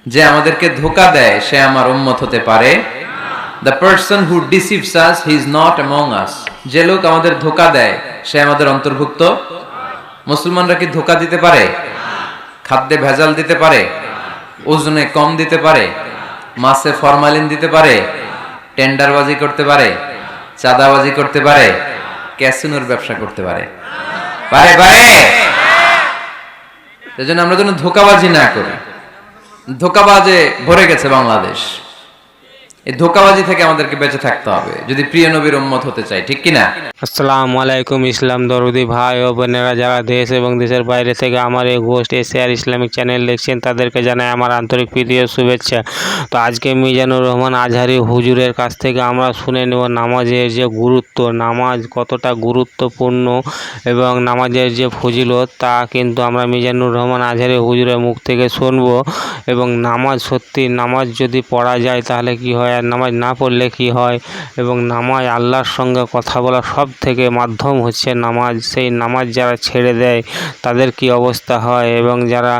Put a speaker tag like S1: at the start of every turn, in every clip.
S1: যে আমাদেরকে ধোঁকা দেয় সে আমার উম্মত হতে পারে। The person who deceives us, he is not among us. যে লোক আমাদের ধোঁকা দেয় সে আমাদের অন্তর্ভুক্ত। মুসলমানরা কি ধোঁকা দিতে পারে? খাদ্যে ভেজাল দিতে পারে? ওজনে কম দিতে পারে? মাছে ফরমালিন দিতে পারে? টেন্ডারবাজি করতে পারে? চাঁদাবাজি করতে পারে? ক্যাসিনোর ব্যবসা করতে পারে? পারে পারে। সেজন্য আমরা যেন ধোঁকাবাজি না করি। ধোঁকাবাজে ভরে গেছে বাংলাদেশ। এই ধোঁকাবাজি থেকে আমাদেরকে বেঁচে থাকতে হবে যদি প্রিয় নবীর উম্মত হতে চাই, ঠিক কিনা?
S2: আসসালামু আলাইকুম ইসলাম দরদি ভাই ও বোনেরা, যারা দেশ এবং দেশের বাইরে থেকে আমার এই গোস্ট এশিয়ার ইসলামিক চ্যানেল দেখছেন তাদেরকে জানাই আমার আন্তরিক প্রীতি ও শুভেচ্ছা। তো আজকে মিজানুর রহমান আজহারি হুজুরের কাছ থেকে আমরা শুনে নেব নামাজের যে গুরুত্ব, নামাজ কতটা গুরুত্বপূর্ণ এবং নামাজের যে ফজিলত তা কিন্তু আমরা মিজানুর রহমান আজহারি হুজুরের মুখ থেকে শুনব। এবং নামাজ সত্যি, নামাজ যদি পড়া যায় তাহলে কি হয়, আর নামাজ না পড়লে কি হয়, এবং নামাজ আল্লাহর সঙ্গে কথা বলা সব থেকে মাধ্যম হচ্ছে নামাজ। সেই নামাজ যারা ছেড়ে দেয় তাদের কি অবস্থা হয়, এবং যারা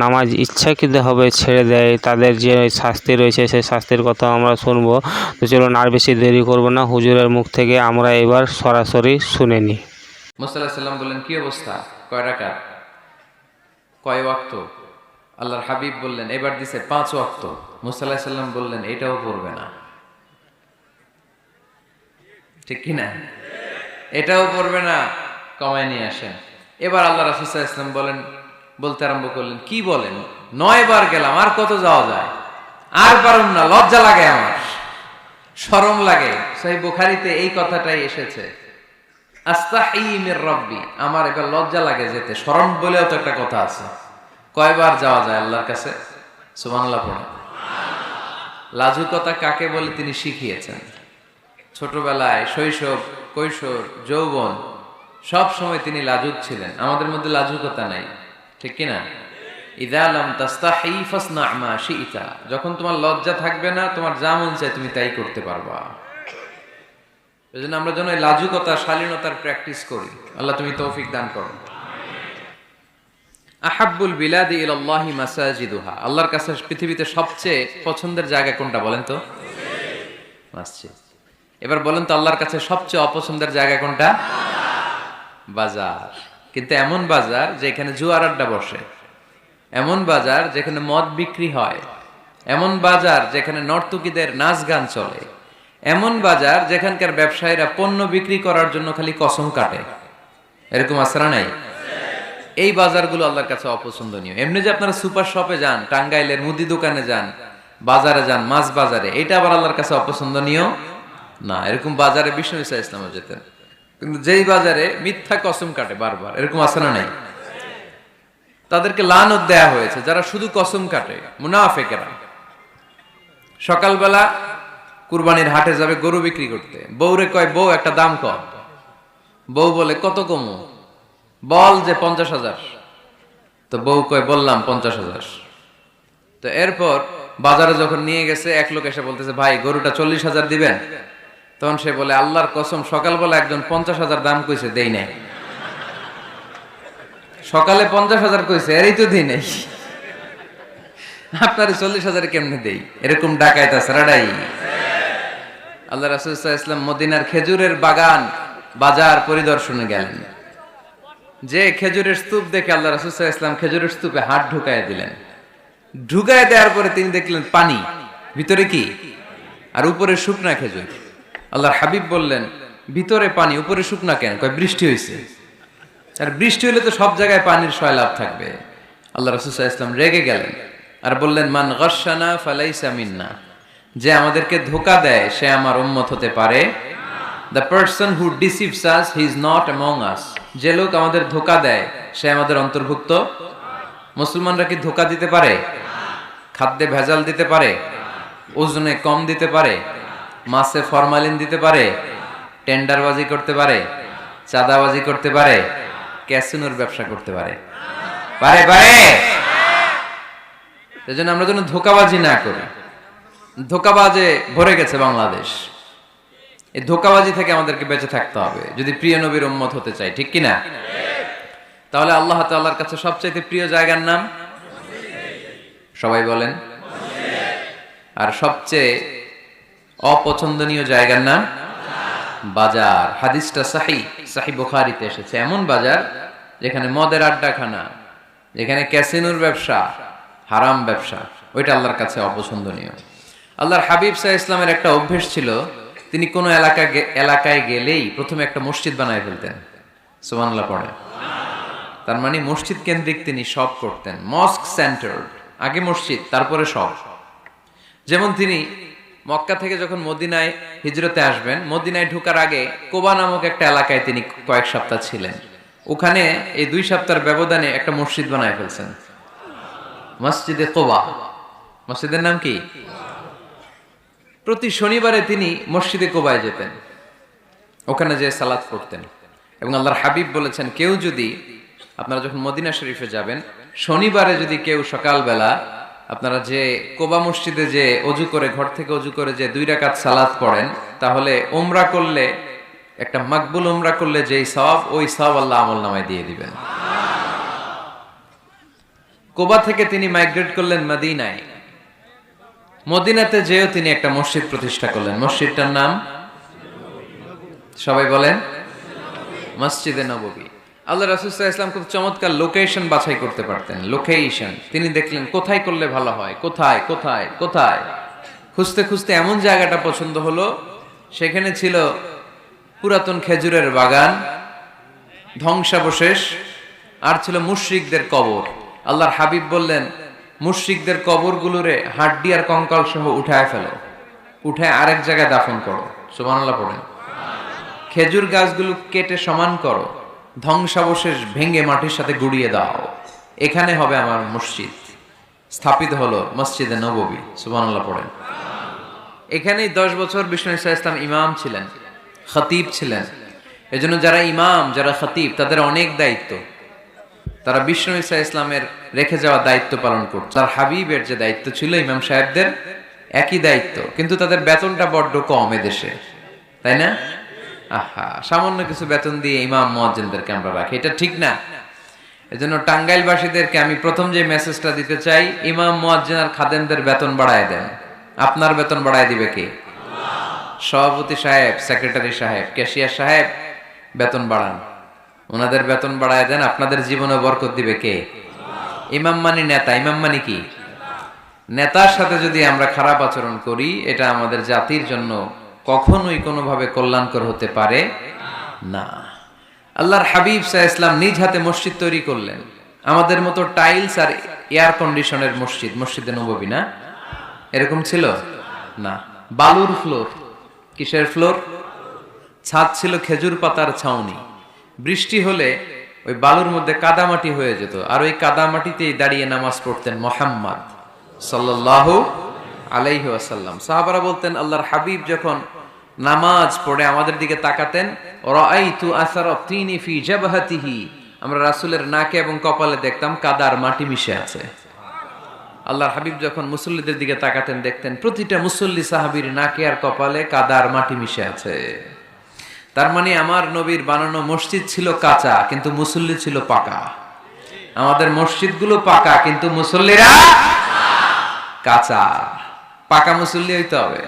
S2: নামাজ ইচ্ছাকৃতভাবে ছেড়ে দেয় তাদের যে শাস্তি রয়েছে সেই শাস্তির কথা আমরা শুনবো। তো চলুন আর বেশি দেরি করব না, হুজুরের মুখ থেকে আমরা এবার সরাসরি শুনে নিই।
S1: মুসা আলাইহিস সালাম বললেন, কি অবস্থা, কয় রাকাত, কয় ওয়াক্ত? আল্লাহর হাবিব বললেন এবার দিছে 5 ওয়াক্ত। মুসা আলাইহিস সালাম বললেন এটাও পড়বে না, ঠিক কিনা? এটাও পড়বে না, কমায় নিয়ে আসেন। এবার আল্লাহ রাসূল সাল্লাল্লাহু আলাইহি ওয়াসাল্লাম বলতে আরম্ভ করলেন, কি বলেন, 9 বার গেলাম, আর কত যাওয়া যায়, আর পারুম না, লজ্জা লাগে, আমার শরম লাগে। সহিহ বুখারীতে এই কথাটাই এসেছে, আস্তাহি মির রাব্বি, আমার এবার লজ্জা লাগে যেতে। শরম বলেও তো একটা কথা আছে। কয়বার যাওয়া যায় আল্লাহর কাছে? সুবহানাল্লাহ পড়ে। লাজুকতা কাকে বলে তিনি শিখিয়েছেন। ছোটবেলায়, শৈশব, কৈশোর, যৌবন সব সময় তিনি লাজুক ছিলেন। আমাদের মধ্যে লাজুকতা নাই, ঠিক কিনা? ইযা লাম তাস্তাহি ফাসনা মা শিইতা, যখন তোমার লজ্জা থাকবে না, তোমার যা মন চায় তুমি তাই করতে পারবা। এজন্য আমরা যেন এই লাজুকতা, শালীনতার প্র্যাকটিস করি। আল্লাহ তুমি তৌফিক দান করো। আহাব্বুল বিলাদি ইলাল্লাহি মাসাজিদুহা, আল্লাহর কাছে পৃথিবীতে সবচেয়ে পছন্দের জায়গা কোনটা বলেন তো? মসজিদ। এবার বলেন তো আল্লাহর কাছে সবচেয়ে অপছন্দের জায়গা কোনটা? বাজার। কিন্তু এমন বাজার যেখানে জুয়ার আড্ডা বসে, এমন বাজার যেখানে মদ বিক্রি হয়, এমন বাজার যেখানে নর্তকীদের নাচ গান চলে, এমন বাজার যেখানকার ব্যবসায়ীরা পণ্য বিক্রি করার জন্য খালি কসম কাটে। এরকম আসরা নাই? এই বাজারগুলো আল্লাহর কাছে অপছন্দনীয়। এমনি যে আপনারা সুপার শপে যান, টাঙ্গাইলের মুদি দোকানে যান, বাজারে যান, মাছ বাজারে, এটা আবার আল্লাহর কাছে অপছন্দনীয় না। এরকম বাজারে বিষ্ণু ঈসা ইসলামও যেতেন, কিন্তু যেই বাজারে মিথ্যা কসম কাটে বারবার, এরকম আসরা নাই? তাদেরকে লানত দেয়া হয়েছে যারা শুধু কসম কাটে, মুনাফিকেরা। সকালবেলা কুরবানির হাটে যাবে গরু বিক্রি করতে, বউরে কয়, বউ একটা দাম কম। বউ বলে, কত কমু? বল যে 50,000। তো বউ কয়, বললাম 50,000। তো এরপর বাজারে যখন নিয়ে গেছে, এক লোক এসে বলতেছে, ভাই গরুটা 40,000 দিবেন? তখন সে বলে, আল্লাহর কসম, সকালবেলা একজন 50,000 দাম কইছে, দেই নাই। সকালে 50,000 কইছে, এরই তো দিই নাই, আপনার 40,000 কেমনে দেই? এরকম ডাকাইত আছে রাডাই। আল্লাহ রাসূল সাল্লাল্লাহু আলাইহি ওয়াসাল্লাম মদিনার খেজুরের বাগান, বাজার পরিদর্শনে গেলেন। যে খেজুরের স্তূপ দেখে আল্লাহ রাসূল সাল্লাল্লাহু আলাইহি ওয়াসাল্লাম খেজুরের স্তূপে হাত ঢুকায় দিলেন। ঢুকায় দেওয়ার পরে তিনি দেখলেন পানি, ভিতরে কি? আর উপরে শুকনা খেজুর। আল্লাহর হাবিব বললেন, ভিতরে পানি, উপরে শুকনা কেন? কয়, বৃষ্টি হয়েছে। আর বৃষ্টি হলে তো সব জায়গায় পানির সয়লাভ থাকবে। আল্লাহ রাসূল সাল্লাল্লাহু আলাইহি ওয়াসাল্লাম রেগে গেলেন আর বললেন, মান গাশশানা ফালাইসা মিন্না, যে আমাদেরকে ধোঁকা দেয় সে আমার উম্মত হতে পারে। The person who deceives us, he is not among us. যে লোক আমাদের ধোঁকা দেয় সে আমাদের অন্তর্ভুক্ত। মুসলমানরা কি ধোঁকা দিতে পারে? খাদ্যে ভেজাল দিতে পারে? ওজনে কম দিতে পারে? মাছে ফরমালিন দিতে পারে? টেন্ডারবাজি করতে পারে? চাঁদাবাজি করতে পারে? ক্যাসিনোর ব্যবসা করতে পারে? পারে পারে। সেজন্য আমরা যেন ধোঁকাবাজি না করি। ধোঁকাবাজে ভরে গেছে বাংলাদেশ। এই ধোঁকাবাজি থেকে আমাদেরকে বেঁচে থাকতে হবে যদি প্রিয় নবীর উম্মত হতে চাই, ঠিক কিনা? তাহলে আল্লাহ তাআলার কাছে সবচেয়ে প্রিয় জায়গার নাম সবাই বলেন আর সবচেয়ে অপছন্দনীয় জায়গার নাম বাজার। হাদিসটা সহিহ বুখারীতে এসেছে। এমন বাজার যেখানে মদের আড্ডাখানা, যেখানে ক্যাসিনোর ব্যবসা, হারাম ব্যবসা, ওইটা আল্লাহর কাছে অপছন্দনীয়। আল্লাহর হাবিব সাল্লাল্লাহু আলাইহি ওয়াসাল্লামের একটা অভ্যেস ছিল, তিনি কোনো এলাকায় গেলেই প্রথমে একটা মসজিদ বানায় ফেলতেন। সুবহানাল্লাহ পড়ে। তার মানে মসজিদ কেন্দ্রিক তিনি সব করতেন, মস্ক সেন্টার্ড, আগে মসজিদ তারপরে সব। যেমন তিনি মক্কা থেকে যখন মদিনায় হিজরতে আসবেন, মদিনায় ঢোকার আগে কোবা নামক একটা এলাকায় তিনি কয়েক সপ্তাহ ছিলেন। ওখানে এই 2 সপ্তাহের ব্যবধানে একটা মসজিদ বানায় ফেলছেন, মসজিদে কোবা। মসজিদের নাম কি? প্রতি শনিবারে তিনি মসজিদে কোবায় যেতেন, ওখানে যে সালাত পড়তেন। এবং আল্লাহর হাবিব বলেছেন, কেউ যদি, আপনারা যখন মদিনা শরীফে যাবেন, শনিবারে যদি কেউ সকালবেলা আপনারা যে কোবা মসজিদে যে অজু করে, ঘর থেকে অজু করে যে 2 রাকাত সালাত পড়েন, তাহলে উমরা করলে, একটা মাকবুল উমরা করলে যেই সওয়াব, ওই সওয়াব আল্লাহ আমলনামায় দিয়ে দিবেন। কোবা থেকে তিনি মাইগ্রেট করলেন মদিনায়। মদিনাতে যেও তিনি একটা মসজিদ প্রতিষ্ঠা করলেন। মসজিদটার নাম সবাই বলেন, মসজিদে নববী। আল্লাহ রাসূল সাল্লাল্লাহু আলাইহি ওয়াসাল্লাম খুব চমৎকার লোকেশন বাছাই করতে পারতেন। লোকেশন তিনি দেখলেন কোথায় করলে ভালো হয়, কোথায় কোথায় কোথায়, খুঁজতে খুঁজতে এমন জায়গাটা পছন্দ হলো, সেখানে ছিল পুরাতন খেজুরের বাগান, ধ্বংসাবশেষ, আর ছিল মুশরিকদের কবর। আল্লাহর হাবিব বললেন, মুশরিকদের কবরগুলোরে হাড্ডি আর কঙ্কাল সহ উঠায় ফেলো, উঠায় আরেক জায়গায় দাফন করো। সুবহানাল্লাহ পড়েন। খেজুর গাছগুলো কেটে সমান করো, ধ্বংসাবশেষ ভেঙে মাটির সাথে গুড়িয়ে দাও, এখানে হবে আমার মসজিদ। স্থাপিত হলো মসজিদে নববী। সুবহানাল্লাহ পড়েন। এখানেই 10 বছর বিষ্ণু ইসা ইসলাম ইমাম ছিলেন, খতিব ছিলেন। এজন্য যারা ইমাম, যারা খতিব, তাদের অনেক দায়িত্ব। তারা বিষ্ণু ইসা ইসলামের রেখে যাওয়া দায়িত্ব পালন করত। তার হাবিবের যে দায়িত্ব ছিল, ইমাম সাহেবদের একই দায়িত্ব, কিন্তু তাদের বেতনটা বড্ড কম এদেশে, তাই না? আহা, সামান্য কিছু বেতন দিয়ে ইমাম মুয়াজ্জিনদেরকে আমরা রাখি, এটা ঠিক না। এজন্য টাঙ্গাইলবাসীদেরকে আমি প্রথম যে মেসেজটা দিতে চাই, ইমাম মুয়াজ্জিন আর খাদেমদের বেতন বাড়ায় দেন। আপনার বেতন বাড়ায় দিবে কে? সভাপতি সাহেব, সেক্রেটারি সাহেব, ক্যাশিয়ার সাহেব, বেতন বাড়ান, ওনাদের বেতন বাড়ায় দেন। আপনাদের জীবনে বরকত দিবে কে? ইমাম মানে নেতা। ইমাম মানে কি? নেতার সাথে যদি আমরা খারাপ আচরণ করি, এটা আমাদের জাতির জন্য কখনোই কোনোভাবে কল্যাণকর হতে পারে না। আল্লাহর হাবিব সাল্লাল্লাহু আলাইহি ওয়াসাল্লাম নিজ হাতে মসজিদ তৈরি করলেন। আমাদের মতো টাইলস আর এয়ার কন্ডিশনের মসজিদ, মসজিদে নববী না, এরকম ছিল না। বালুর ফ্লোর। কিসের ফ্লোর? ছাদ ছিল খেজুর পাতার ছাউনি। বৃষ্টি হলে ওই বালুর মধ্যে কাদামাটি হয়ে যেত, আর ওই কাদামাটিতেই দাঁড়িয়ে নামাজ পড়তেন মুহাম্মদ সাল্লাল্লাহু আলাইহি ওয়াসাল্লাম। সাহাবারা বলতেন, আল্লাহর হাবিব যখন নামাজ পড়ে আমাদের দিকে তাকাতেন, রাআইতু আসারা তিনি ফি জাবহাতিহি, আমরা রাসূলের নাকে এবং কপালে দেখতাম কাদার মাটি মিশে আছে। আল্লাহর হাবিব যখন মুসল্লিদের দিকে তাকাতেন, দেখতেন প্রতিটা মুসল্লি সাহাবীর নাকে আর কপালে কাদার মাটি মিশে আছে। তার মানে আমার নবীর বানানো মসজিদ ছিল কাঁচা, কিন্তু মুসল্লি ছিল পাকা। আমাদের মসজিদগুলো পাকা, কিন্তু মুসল্লিরা কাঁচা। পাকা মুসল্লি হইতে হবে,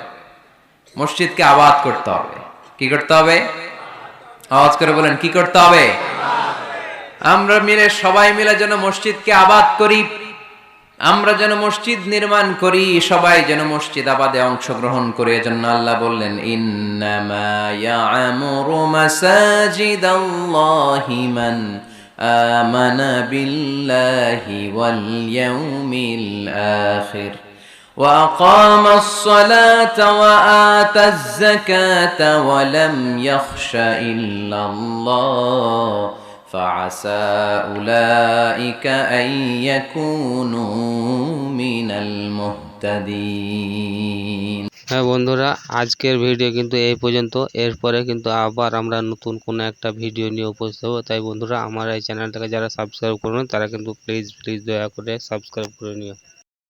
S1: মসজিদকে আবাদ করতে হবে। কি করতে হবে? আওয়াজ করে বলেন, কি করতে হবে? আমরা মিলে, সবাই মিলে যেন মসজিদকে আবাদ করি, আমরা যেন মসজিদ নির্মাণ করি, সবাই যেন মসজিদ আবাদে অংশগ্রহণ করে। এজন্য আল্লাহ বললেন, ইন্নামা ইয়া'মুরু মাসাজিদাল্লাহি মান আমানা বিল্লাহি ওয়াল ইয়াউমিল আখির ওয়া আকামাস সালাতা ওয়া আতাজ যাকাতা ওয়া লাম ইয়াখশা ইল্লাল্লাহ فعسى أولئك أن يكونوا من المهتدين।
S2: হ্যাঁ বন্ধুরা, আজকের ভিডিও কিন্তু এই পর্যন্ত। এরপরে কিন্তু আবার আমরা নতুন কোনো একটা ভিডিও নিয়ে উপস্থিত হবো। তাই বন্ধুরা, আমার এই চ্যানেলটাকে যারা সাবস্ক্রাইব করবেন, তারা কিন্তু প্লিজ দয়া করে সাবস্ক্রাইব করে নিও।